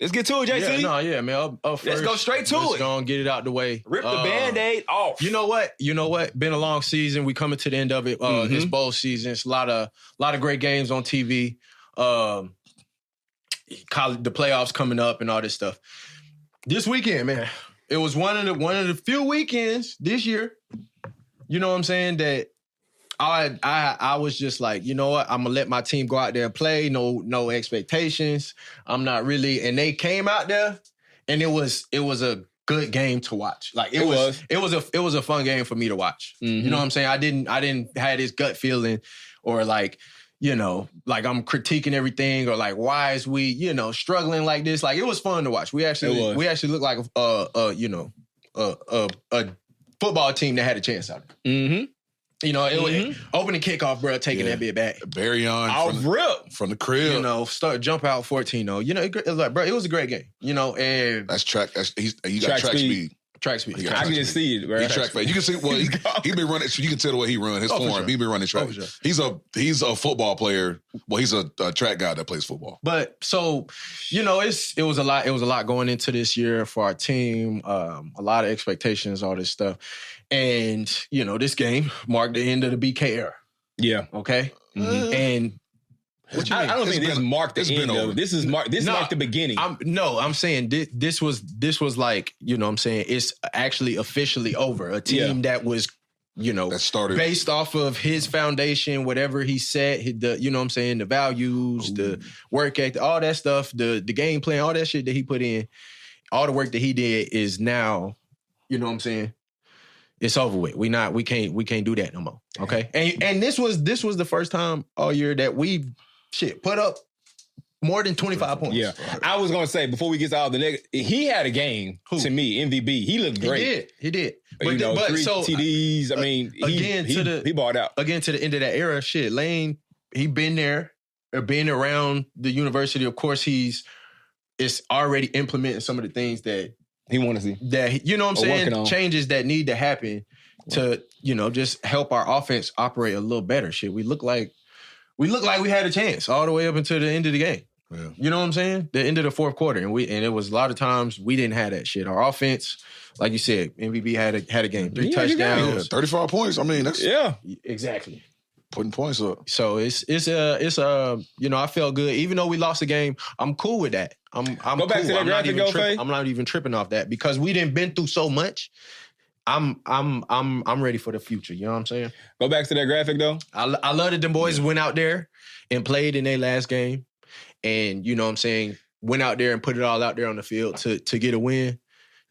Let's get to it, JC. Man. Up first, let's go straight to it. Let's go and get it out the way. Rip the Band-Aid off. You know what? Been a long season. We coming to the end of it. It's bowl season. It's a lot of great games on TV. The playoffs coming up and all this stuff. This weekend, man, it was one of the few weekends this year. You know what I'm saying? That I was just like, you know what? I'm gonna let my team go out there and play. No expectations. I'm not really. And they came out there, and it was a good game to watch. Like it was a fun game for me to watch. You know what I'm saying? I didn't have this gut feeling, or like, you know, like I'm critiquing everything, or like, why is we, you know, struggling like this? Like, it was fun to watch. We actually looked like a football team that had a chance out there. Mm-hmm. You know, it opening kickoff, bro, taking that bit back. Barry on from the crib. You know, jump out 14-0. You know, it was like, bro, it was a great game. You know, and that's track. He got track speed. Track speed. I can just see it, bro. He track speed. You can see. Well, he been running. So you can tell the way he run his form. Sure. He been running track. Sure. He's a football player. Well, he's a track guy that plays football. But so, you know, it was a lot. It was a lot going into this year for our team. A lot of expectations, all this stuff. And, you know, this game marked the end of the BK era. Yeah. Okay? And what you mean? I don't think this marked the end of it. This marked the beginning. I'm saying this was like, you know what I'm saying, it's actually officially over. A team that was, you know, that started based off of his foundation, whatever he said, you know what I'm saying, the values, the work ethic, all that stuff, the game plan, all that shit that he put in, all the work that he did is now, you know what I'm saying, it's over with. We can't do that no more. Okay. And this was the first time all year that we put up more than 25 points. Yeah. I was gonna say before we get to all the negative, he had a game to me, MVP. He looked great. He did. But you know, 3 TDs. I mean, he balled out. Again, to the end of that era, Lane, he been there, been around the university. Of course, it's already implementing some of the things that he want to see. That, you know what I'm saying? Changes that need to happen to, you know, just help our offense operate a little better. We look like we had a chance all the way up until the end of the game. Yeah. You know what I'm saying? The end of the fourth quarter. And it was a lot of times we didn't have that shit. Our offense, like you said, MVP had a game. 3 touchdowns. 35 points. I mean, that's exactly. Putting points up. So it's you know, I felt good. Even though we lost the game, I'm cool with that. I'm go back to that graphic, I'm not even tripping off that because we didn't been through so much. I'm ready for the future. You know what I'm saying? Go back to that graphic though. I love that them boys went out there and played in their last game, and you know what I'm saying, went out there and put it all out there on the field to get a win.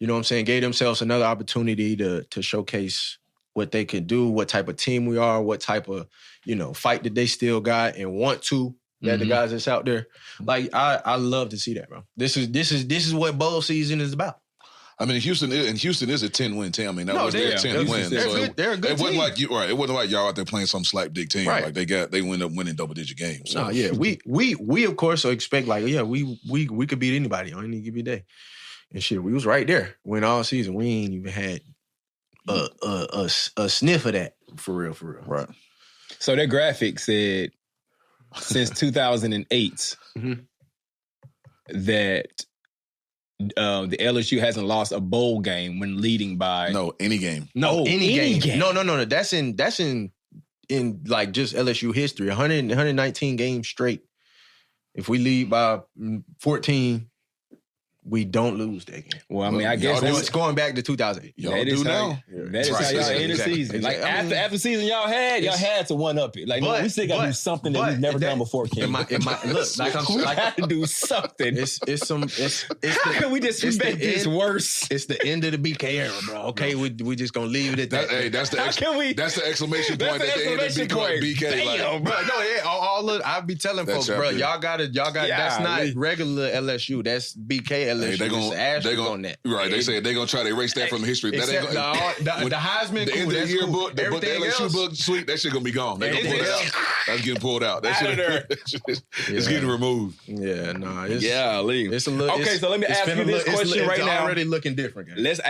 You know what I'm saying? Gave themselves another opportunity to showcase what they could do, what type of team we are, what type of, you know, fight that they still got and want to. That the guys that's out there, like I love to see that, bro. This is what bowl season is about. I mean, Houston is a 10-win team. I mean, that was their 10th win. They're a good it wasn't team. like it wasn't like y'all out there playing some slap dick team. Right. Like they went up winning double-digit games. So. No, yeah, we of course expect like, yeah, we could beat anybody on any given day, and shit, we was right there win all season. We ain't even had a sniff of that for real. Right. So that graphic said since 2008 that the LSU hasn't lost a bowl game when leading by any game. Any game. No. That's in like just LSU history. 119 games straight. If we lead by 14, we don't lose that game. Well, I mean, I guess it's going back to 2008. That is how y'all end the season. Like after the season y'all had to one up it. Like we still got to do something that we've never done before. Ken. Look, we got to do something. How can we just make this worse? It's the end of the BK era, bro. Okay, we just gonna leave it at that. Hey, that's the exclamation point at the end of BK. Damn, bro. No, I'll be telling folks, bro. Y'all got. That's not regular LSU. That's BK LSU. They gonna on that. Right. They said they're gonna try to erase that from history. That ain't the Heisman, the end of the year book, the LSU book, sweet. That shit gonna be gone. They gonna pull it out. That's getting pulled out. That shit is getting removed. Yeah, no. It's a little. Okay, so let me ask you this question right now. It's already looking different. Let's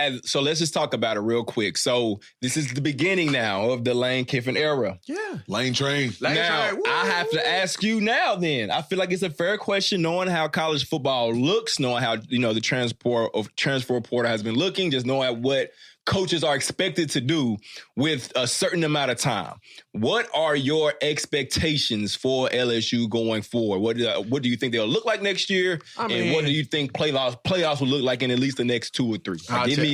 just talk about it real quick. So this is the beginning now of the Lane Kiffin era. Yeah, Lane train. Now I have to ask you now. Then I feel like it's a fair question, knowing how college football looks, knowing how the transfer portal has been looking, just knowing what coaches are expected to do with a certain amount of time. What are your expectations for LSU going forward? What do you think they'll look like next year? And what do you think playoffs will look like in at least the next 2 or 3?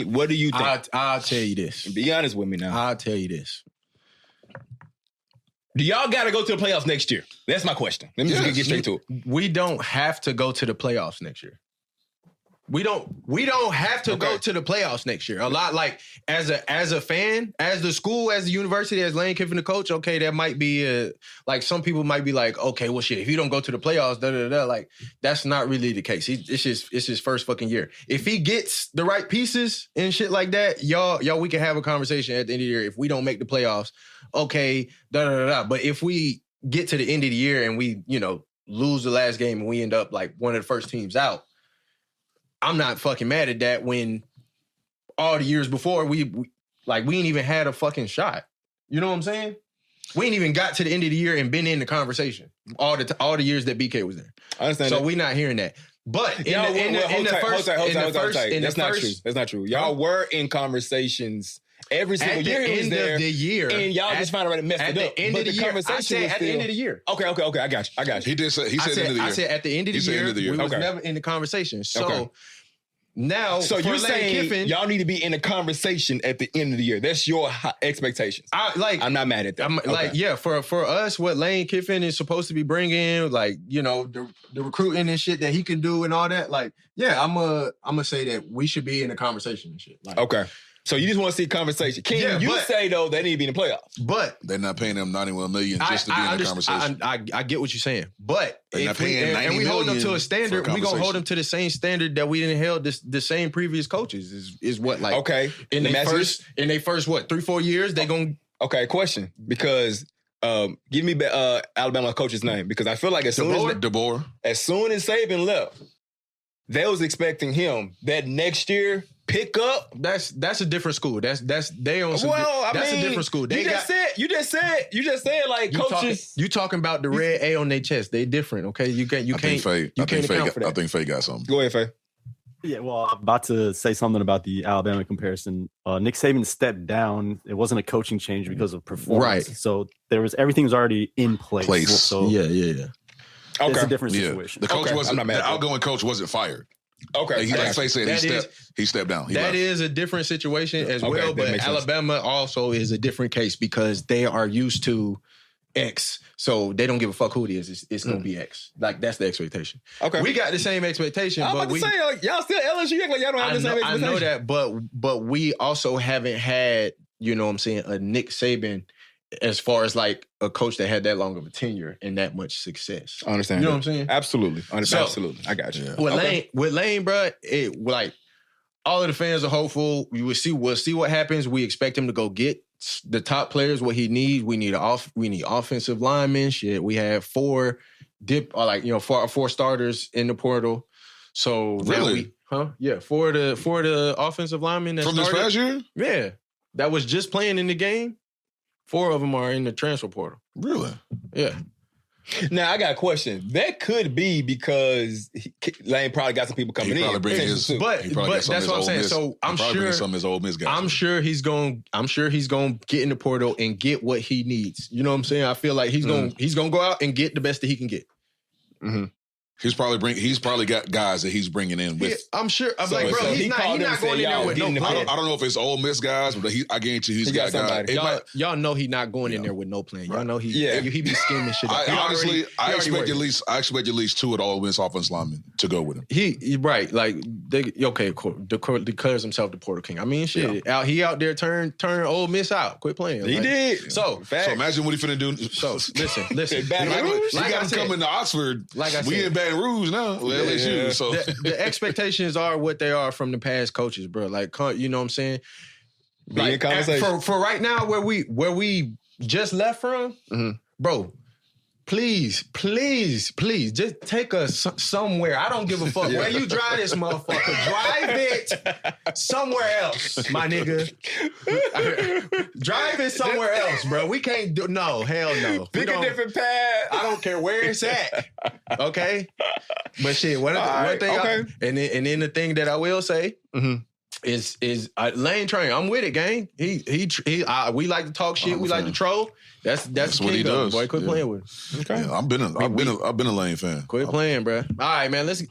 What do you think? I'll tell you this. Be honest with me now. I'll tell you this. Do y'all got to go to the playoffs next year? That's my question. Let me just get straight to it. We don't have to go to the playoffs next year. We don't have to go to the playoffs next year. A lot, like as a fan, as the school, as the university, as Lane Kiffin the coach, okay, that might be like some people might be like, okay, well shit, if you don't go to the playoffs, like that's not really the case. It's his first fucking year. If he gets the right pieces and shit like that, y'all, we can have a conversation at the end of the year. If we don't make the playoffs, okay, But if we get to the end of the year and we, lose the last game and we end up like one of the first teams out, I'm not fucking mad at that when all the years before we ain't even had a fucking shot. You know what I'm saying? We ain't even got to the end of the year and been in the conversation all the years that BK was there. I understand. So we not hearing that. But that's not true. Y'all were in conversations every single year. At the end of the year, and y'all just found a way to mess it up. At the end of the year, I said at the end of the year. Okay, I got you. He did say. He said end of the year. I said at the end of the year. We was never in the conversation. So now, so you're saying Kiffin, y'all need to be in a conversation at the end of the year. That's your expectations. I'm not mad at that. For us, what Lane Kiffin is supposed to be bringing, the recruiting and shit that he can do and all that. I'm gonna say that we should be in a conversation and shit. Okay. So you just want to see conversation. Can you say, though, they need to be in the playoffs? But they're not paying them $91 million just to be in the conversation. I get what you're saying. But they're not paying $90 million. And we hold them to a standard. We're going to hold them to the same standard that we didn't held the same previous coaches is what, like, okay. In their first 3-4 years, they're going to. Okay, question. Because give me Alabama coach's name. Because I feel like as soon as Saban left, they was expecting him that next year pick up. That's a different school. That's they on some. Well, that's a different school. You just said like coaches. You talking about the red A on their chest? They different. Okay, you can't account for that. I think Faye got something. Go ahead, Faye. Yeah, well, I'm about to say something about the Alabama comparison. Nick Saban stepped down. It wasn't a coaching change because of performance. Right. So everything was already in place. So yeah. Okay. It's a different situation. The coach wasn't. The outgoing coach wasn't fired. Okay. Like Faye said, he stepped down. That is a different situation as well. But Alabama also is a different case because they are used to X. So they don't give a fuck who it is. It's going to be X. Like, that's the expectation. Okay. We got the same expectation. I'm about to say, like, y'all still LSU. Like, y'all don't have the same expectation. I know that, but we also haven't had, you know what I'm saying, a Nick Saban as far as like a coach that had that long of a tenure and that much success. I understand. You know what I'm saying? Absolutely. Absolutely. I got you. Yeah. With Lane, bro, all of the fans are hopeful. We'll see what happens. We expect him to go get the top players, what he needs. We need offensive linemen. Shit. We have four starters in the portal. So really? For the offensive linemen that from this past year? Yeah. That was just playing in the game. 4 of them are in the transfer portal. Really? Yeah. Now, I got a question. That could be because Lane probably got some people coming in. But that's what I'm saying. So I'm sure some of his Ole Miss guys. I'm sure he's going to get in the portal and get what he needs. You know what I'm saying? I feel like he's going to go out and get the best that he can get. Mm-hmm. He's probably got guys that he's bringing in with. I'm sure. I'm like, bro, he's not going in there with no plan. I don't know if it's Ole Miss guys, but I guarantee he's got guys. Y'all know he's not going in there with no plan. Y'all know he be scheming shit. I expect at least 2 of the Ole Miss offensive linemen to go with him. He right, like declares himself the Portal King. I mean, shit, he out there turn Ole Miss out. Quit playing. He did. So imagine what he finna do. So listen. He got him coming to Oxford. Like I said, we in bad Baton Rouge now with LSU. So the expectations are what they are from the past coaches, bro. Like, you know what I'm saying? Like, for right now, where we just left from, bro. Please, just take us somewhere. I don't give a fuck where you drive this motherfucker. Drive it somewhere else, my nigga. Drive it somewhere else, bro. We can't do hell no. Pick a different path. I don't care where it's at. Okay, but shit. And then the thing that I will say. Is Lane Train? I'm with it, gang. We like to talk shit. We like to troll. That's what he does. Boy, quit playing with. Okay, yeah, I've been a Lane fan. Quit playing, bro. All right, man. Let's